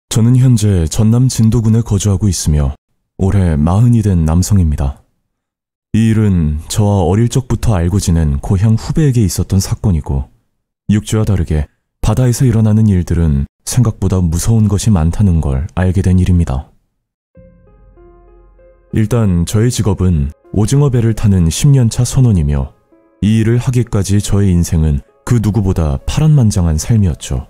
저는 현재 전남 진도군에 거주하고 있으며 올해 40이 된 남성입니다. 이 일은 저와 어릴 적부터 알고 지낸 고향 후배에게 있었던 사건이고, 육지와 다르게 바다에서 일어나는 일들은 생각보다 무서운 것이 많다는 걸 알게 된 일입니다. 일단 저의 직업은 오징어 배를 타는 10년차 선원이며, 이 일을 하기까지 저의 인생은 그 누구보다 파란만장한 삶이었죠.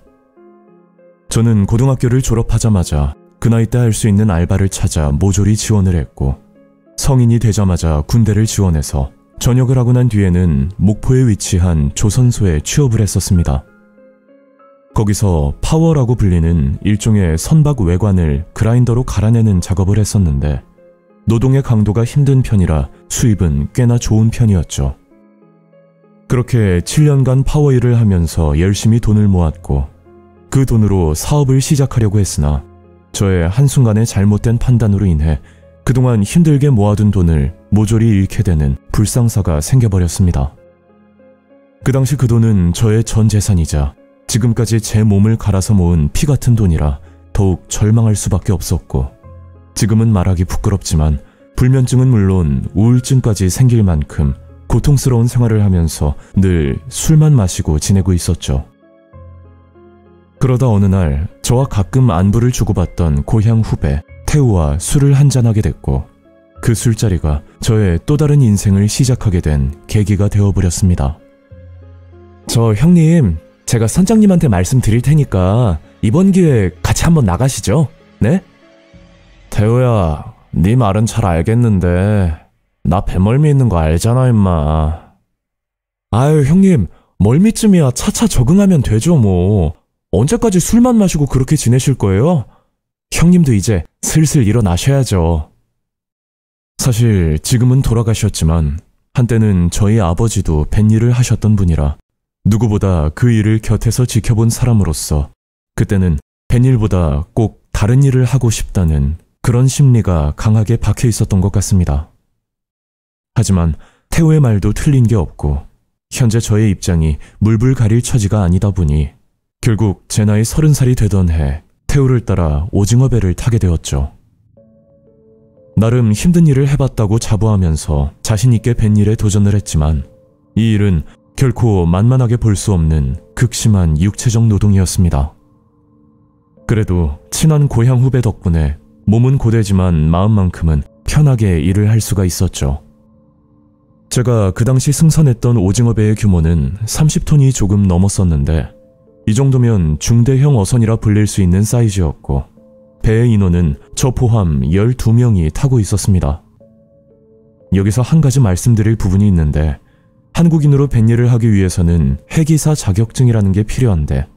저는 고등학교를 졸업하자마자 그 나이 때 할 수 있는 알바를 찾아 모조리 지원을 했고, 성인이 되자마자 군대를 지원해서 전역을 하고 난 뒤에는 목포에 위치한 조선소에 취업을 했었습니다. 거기서 파워라고 불리는 일종의 선박 외관을 그라인더로 갈아내는 작업을 했었는데, 노동의 강도가 힘든 편이라 수입은 꽤나 좋은 편이었죠. 그렇게 7년간 파워 일을 하면서 열심히 돈을 모았고, 그 돈으로 사업을 시작하려고 했으나 저의 한순간의 잘못된 판단으로 인해 그동안 힘들게 모아둔 돈을 모조리 잃게 되는 불상사가 생겨버렸습니다. 그 당시 그 돈은 저의 전 재산이자 지금까지 제 몸을 갈아서 모은 피 같은 돈이라 더욱 절망할 수밖에 없었고, 지금은 말하기 부끄럽지만 불면증은 물론 우울증까지 생길 만큼 고통스러운 생활을 하면서 늘 술만 마시고 지내고 있었죠. 그러다 어느 날 저와 가끔 안부를 주고받던 고향 후배 태우와 술을 한잔하게 됐고, 그 술자리가 저의 또 다른 인생을 시작하게 된 계기가 되어버렸습니다. 저 형님, 제가 선장님한테 말씀드릴 테니까 이번 기회에 같이 한번 나가시죠? 네? 태우야, 네 말은 잘 알겠는데 나 배멀미 있는 거 알잖아 임마. 아유 형님, 멀미쯤이야 차차 적응하면 되죠 뭐. 언제까지 술만 마시고 그렇게 지내실 거예요? 형님도 이제 슬슬 일어나셔야죠. 사실 지금은 돌아가셨지만 한때는 저희 아버지도 뱃일을 하셨던 분이라 누구보다 그 일을 곁에서 지켜본 사람으로서 그때는 뱃일보다 꼭 다른 일을 하고 싶다는 그런 심리가 강하게 박혀 있었던 것 같습니다. 하지만 태우의 말도 틀린 게 없고, 현재 저의 입장이 물불 가릴 처지가 아니다 보니 결국 제 나이 30살이 되던 해 태우를 따라 오징어 배를 타게 되었죠. 나름 힘든 일을 해봤다고 자부하면서 자신있게 뱃일에 도전을 했지만, 이 일은 결코 만만하게 볼 수 없는 극심한 육체적 노동이었습니다. 그래도 친한 고향 후배 덕분에 몸은 고되지만 마음만큼은 편하게 일을 할 수가 있었죠. 제가 그 당시 승선했던 오징어 배의 규모는 30톤이 조금 넘었었는데, 이 정도면 중대형 어선이라 불릴 수 있는 사이즈였고, 배의 인원은 저 포함 12명이 타고 있었습니다. 여기서 한 가지 말씀드릴 부분이 있는데, 한국인으로 뱃일을 하기 위해서는 해기사 자격증이라는 게 필요한데,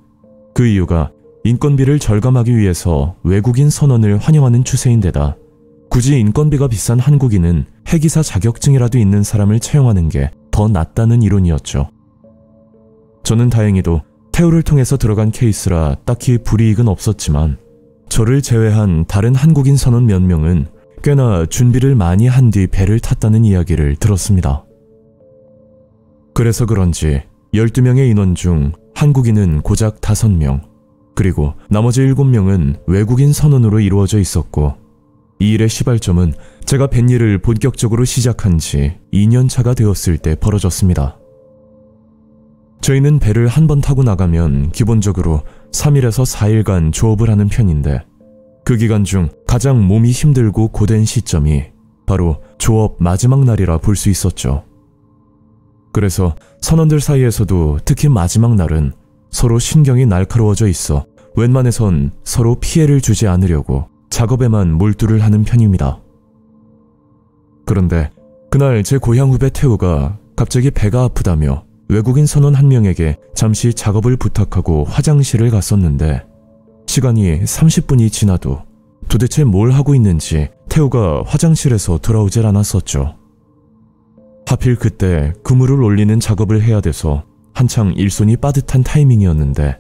그 이유가 인건비를 절감하기 위해서 외국인 선원을 환영하는 추세인데다 굳이 인건비가 비싼 한국인은 해기사 자격증이라도 있는 사람을 채용하는 게 더 낫다는 이론이었죠. 저는 다행히도 태우를 통해서 들어간 케이스라 딱히 불이익은 없었지만, 저를 제외한 다른 한국인 선원 몇 명은 꽤나 준비를 많이 한 뒤 배를 탔다는 이야기를 들었습니다. 그래서 그런지 12명의 인원 중 한국인은 고작 5명, 그리고 나머지 7명은 외국인 선원으로 이루어져 있었고, 이 일의 시발점은 제가 뱃일을 본격적으로 시작한 지 2년차가 되었을 때 벌어졌습니다. 저희는 배를 한 번 타고 나가면 기본적으로 3일에서 4일간 조업을 하는 편인데, 그 기간 중 가장 몸이 힘들고 고된 시점이 바로 조업 마지막 날이라 볼 수 있었죠. 그래서 선원들 사이에서도 특히 마지막 날은 서로 신경이 날카로워져 있어 웬만해선 서로 피해를 주지 않으려고 작업에만 몰두를 하는 편입니다. 그런데 그날 제 고향 후배 태우가 갑자기 배가 아프다며 외국인 선원 한 명에게 잠시 작업을 부탁하고 화장실을 갔었는데, 시간이 30분이 지나도 도대체 뭘 하고 있는지 태우가 화장실에서 돌아오질 않았었죠. 하필 그때 그물을 올리는 작업을 해야 돼서 한창 일손이 빠듯한 타이밍이었는데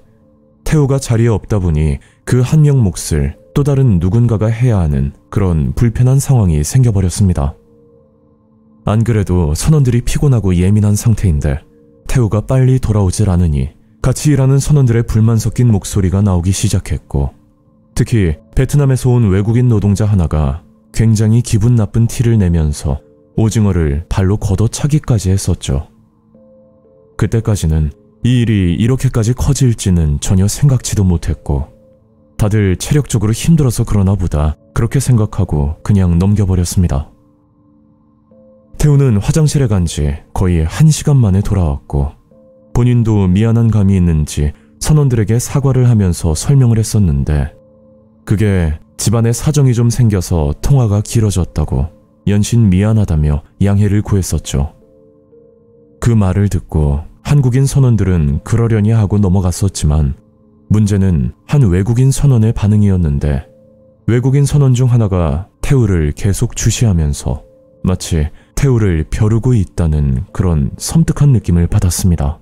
태우가 자리에 없다 보니 그 한 명 몫을 또 다른 누군가가 해야 하는 그런 불편한 상황이 생겨버렸습니다. 안 그래도 선원들이 피곤하고 예민한 상태인데 태우가 빨리 돌아오질 않으니 같이 일하는 선원들의 불만 섞인 목소리가 나오기 시작했고, 특히 베트남에서 온 외국인 노동자 하나가 굉장히 기분 나쁜 티를 내면서 오징어를 발로 걷어차기까지 했었죠. 그때까지는 이 일이 이렇게까지 커질지는 전혀 생각지도 못했고 다들 체력적으로 힘들어서 그러나 보다 그렇게 생각하고 그냥 넘겨버렸습니다. 태우는 화장실에 간 지 거의 1시간 만에 돌아왔고 본인도 미안한 감이 있는지 선원들에게 사과를 하면서 설명을 했었는데 그게 집안에 사정이 좀 생겨서 통화가 길어졌다고 연신 미안하다며 양해를 구했었죠. 그 말을 듣고 한국인 선원들은 그러려니 하고 넘어갔었지만 문제는 한 외국인 선원의 반응이었는데 외국인 선원 중 하나가 태우를 계속 주시하면서 마치 태우를 벼르고 있다는 그런 섬뜩한 느낌을 받았습니다.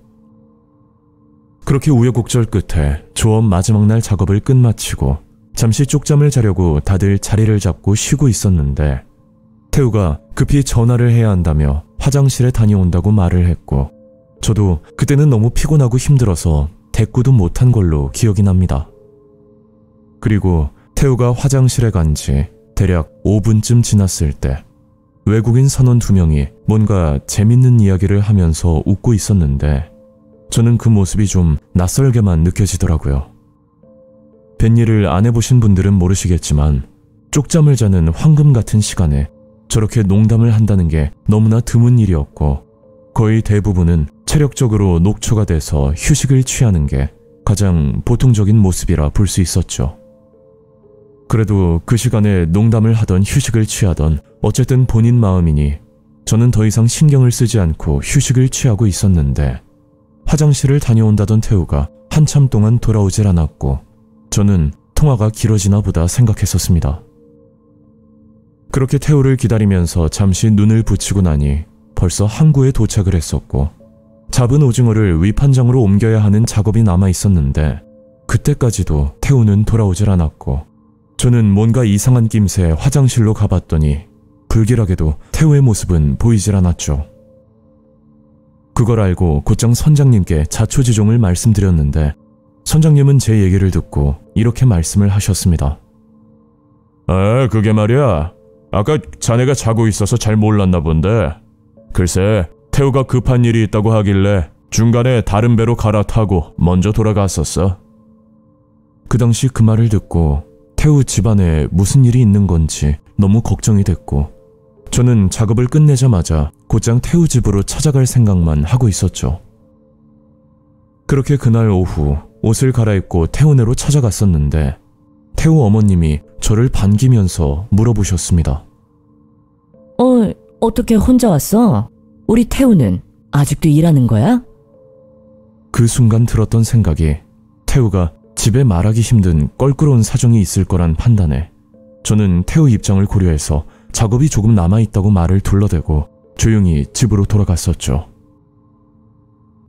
그렇게 우여곡절 끝에 조업 마지막 날 작업을 끝마치고 잠시 쪽잠을 자려고 다들 자리를 잡고 쉬고 있었는데 태우가 급히 전화를 해야 한다며 화장실에 다녀온다고 말을 했고 저도 그때는 너무 피곤하고 힘들어서 대꾸도 못한 걸로 기억이 납니다. 그리고 태우가 화장실에 간 지 대략 5분쯤 지났을 때 외국인 선원 2명이 뭔가 재밌는 이야기를 하면서 웃고 있었는데 저는 그 모습이 좀 낯설게만 느껴지더라고요. 뱃일을 안 해보신 분들은 모르시겠지만 쪽잠을 자는 황금 같은 시간에 저렇게 농담을 한다는 게 너무나 드문 일이었고 거의 대부분은 체력적으로 녹초가 돼서 휴식을 취하는 게 가장 보통적인 모습이라 볼 수 있었죠. 그래도 그 시간에 농담을 하던 휴식을 취하던 어쨌든 본인 마음이니 저는 더 이상 신경을 쓰지 않고 휴식을 취하고 있었는데 화장실을 다녀온다던 태우가 한참 동안 돌아오질 않았고 저는 통화가 길어지나 보다 생각했었습니다. 그렇게 태우를 기다리면서 잠시 눈을 붙이고 나니 벌써 항구에 도착을 했었고 잡은 오징어를 위판장으로 옮겨야 하는 작업이 남아 있었는데 그때까지도 태우는 돌아오질 않았고 저는 뭔가 이상한 낌새 화장실로 가봤더니 불길하게도 태우의 모습은 보이질 않았죠. 그걸 알고 곧장 선장님께 자초지종을 말씀드렸는데 선장님은 제 얘기를 듣고 이렇게 말씀을 하셨습니다. 그게 말이야. 아까 자네가 자고 있어서 잘 몰랐나 본데. 글쎄, 태우가 급한 일이 있다고 하길래 중간에 다른 배로 갈아타고 먼저 돌아갔었어. 그 당시 그 말을 듣고 태우 집안에 무슨 일이 있는 건지 너무 걱정이 됐고 저는 작업을 끝내자마자 곧장 태우 집으로 찾아갈 생각만 하고 있었죠. 그렇게 그날 오후 옷을 갈아입고 태우네로 찾아갔었는데 태우 어머님이 저를 반기면서 물어보셨습니다. 어떻게 혼자 왔어? 우리 태우는 아직도 일하는 거야? 그 순간 들었던 생각이 태우가 집에 말하기 힘든 껄끄러운 사정이 있을 거란 판단에 저는 태우 입장을 고려해서 작업이 조금 남아있다고 말을 둘러대고 조용히 집으로 돌아갔었죠.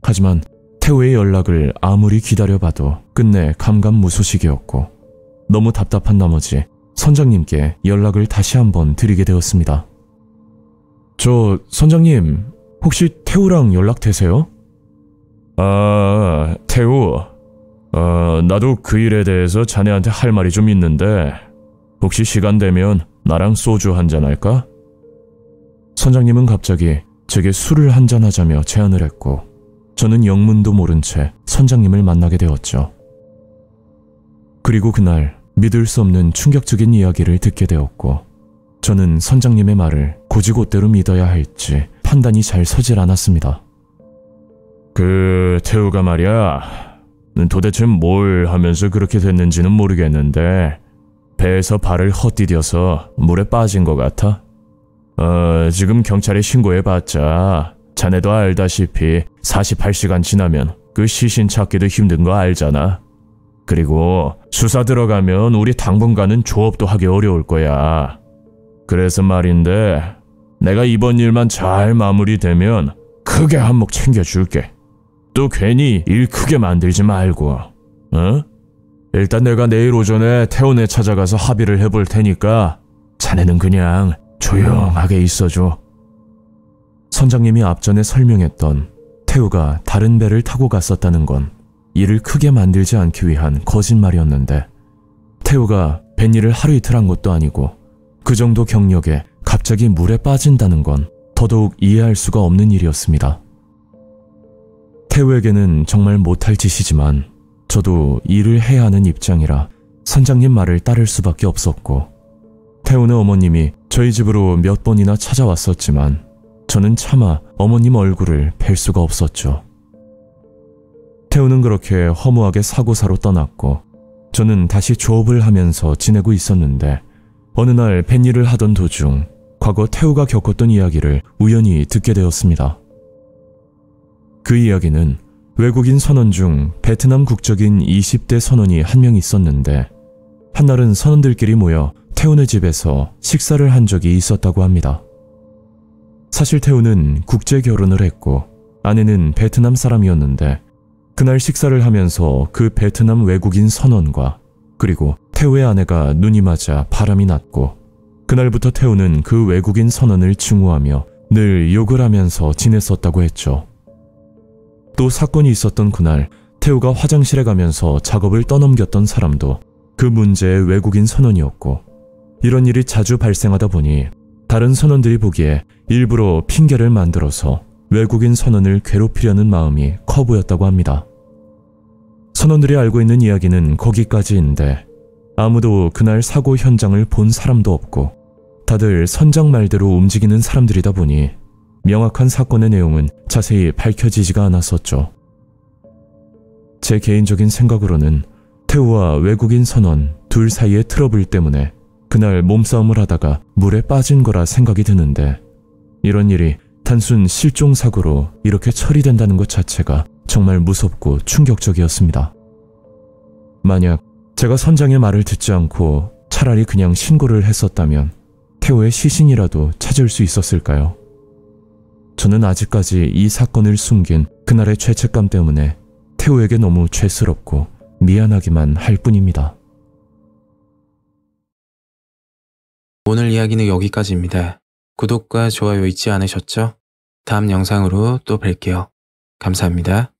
하지만 태우의 연락을 아무리 기다려봐도 끝내 감감무소식이었고 너무 답답한 나머지 선장님께 연락을 다시 한번 드리게 되었습니다. 선장님, 혹시 태우랑 연락되세요? 태우. 나도 그 일에 대해서 자네한테 할 말이 좀 있는데 혹시 시간 되면 나랑 소주 한잔 할까? 선장님은 갑자기 제게 술을 한잔 하자며 제안을 했고 저는 영문도 모른 채 선장님을 만나게 되었죠. 그리고 그날 믿을 수 없는 충격적인 이야기를 듣게 되었고 저는 선장님의 말을 곧이곧대로 믿어야 할지 판단이 잘 서질 않았습니다. 태우가 말이야, 도대체 뭘 하면서 그렇게 됐는지는 모르겠는데 배에서 발을 헛디뎌서 물에 빠진 것 같아. 지금 경찰에 신고해봤자 자네도 알다시피 48시간 지나면 그 시신 찾기도 힘든 거 알잖아. 그리고 수사 들어가면 우리 당분간은 조업도 하기 어려울 거야. 그래서 말인데 내가 이번 일만 잘 마무리되면 크게 한몫 챙겨줄게. 또 괜히 일 크게 만들지 말고, 어? 일단 내가 내일 오전에 태훈에 찾아가서 합의를 해볼 테니까 자네는 그냥 조용하게 있어줘. 선장님이 앞전에 설명했던 태우가 다른 배를 타고 갔었다는 건 일을 크게 만들지 않기 위한 거짓말이었는데, 태우가 뱃일을 하루 이틀 한 것도 아니고 그 정도 경력에 갑자기 물에 빠진다는 건 더더욱 이해할 수가 없는 일이었습니다. 태우에게는 정말 못할 짓이지만 저도 일을 해야 하는 입장이라 선장님 말을 따를 수밖에 없었고, 태우의 어머님이 저희 집으로 몇 번이나 찾아왔었지만 저는 차마 어머님 얼굴을 뵐 수가 없었죠. 태우는 그렇게 허무하게 사고사로 떠났고 저는 다시 조업을 하면서 지내고 있었는데, 어느 날 뱃일을 하던 도중 과거 태우가 겪었던 이야기를 우연히 듣게 되었습니다. 그 이야기는 외국인 선원 중 베트남 국적인 20대 선원이 한 명 있었는데, 한날은 선원들끼리 모여 태우의 집에서 식사를 한 적이 있었다고 합니다. 사실 태우는 국제 결혼을 했고 아내는 베트남 사람이었는데, 그날 식사를 하면서 그 베트남 외국인 선원과 그리고 태우의 아내가 눈이 맞아 바람이 났고, 그날부터 태우는 그 외국인 선원을 증오하며 늘 욕을 하면서 지냈었다고 했죠. 또 사건이 있었던 그날 태우가 화장실에 가면서 작업을 떠넘겼던 사람도 그 문제의 외국인 선원이었고, 이런 일이 자주 발생하다 보니 다른 선원들이 보기에 일부러 핑계를 만들어서 외국인 선원을 괴롭히려는 마음이 커 보였다고 합니다. 선원들이 알고 있는 이야기는 거기까지인데, 아무도 그날 사고 현장을 본 사람도 없고 다들 선장 말대로 움직이는 사람들이다 보니 명확한 사건의 내용은 자세히 밝혀지지가 않았었죠. 제 개인적인 생각으로는 태우와 외국인 선원 둘 사이의 트러블 때문에 그날 몸싸움을 하다가 물에 빠진 거라 생각이 드는데, 이런 일이 단순 실종사고로 이렇게 처리된다는 것 자체가 정말 무섭고 충격적이었습니다. 만약 제가 선장의 말을 듣지 않고 차라리 그냥 신고를 했었다면 태우의 시신이라도 찾을 수 있었을까요? 저는 아직까지 이 사건을 숨긴 그날의 죄책감 때문에 태우에게 너무 죄스럽고 미안하기만 할 뿐입니다. 오늘 이야기는 여기까지입니다. 구독과 좋아요 잊지 않으셨죠? 다음 영상으로 또 뵐게요. 감사합니다.